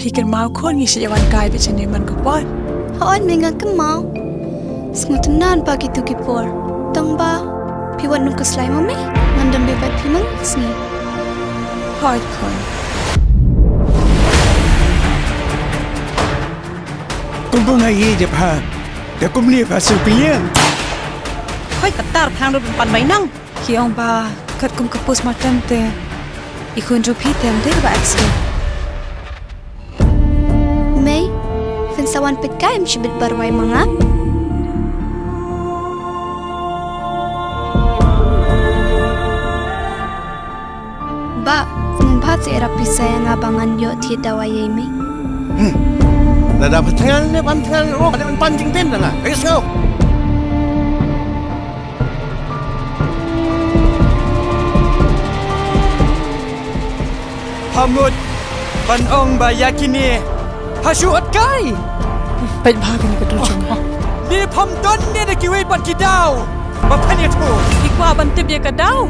Pikir mau kon ngisi jawan kai be cenema kapot. Haon menga ke mau. Sengutunan pagi tu kipor. Tong ba piwan nung keslai mo me. Ngandam bebat pimang sni. Hoi kon. Kung ngai je pha. Dah kum ni pha su piang. Hoi katar thang ro pan mai nang. Kiong ba kat kum kapus matan te. Ikun jo pitem de ba accident. May Sawan pekai mshibit barwai mga. Ba, mumbat si era pisaya nga bangan yo ti dawayay mi. Nada patangan ni pantangan ro ada pancing tin na. Ayos go. Pamut panong ba yakini. Hasuat kai. Baik bahagia ni kedujung. Ni pam don ni nak kiwai pat kidau. Bapak ni tu. Ikwa bantib ya kadau.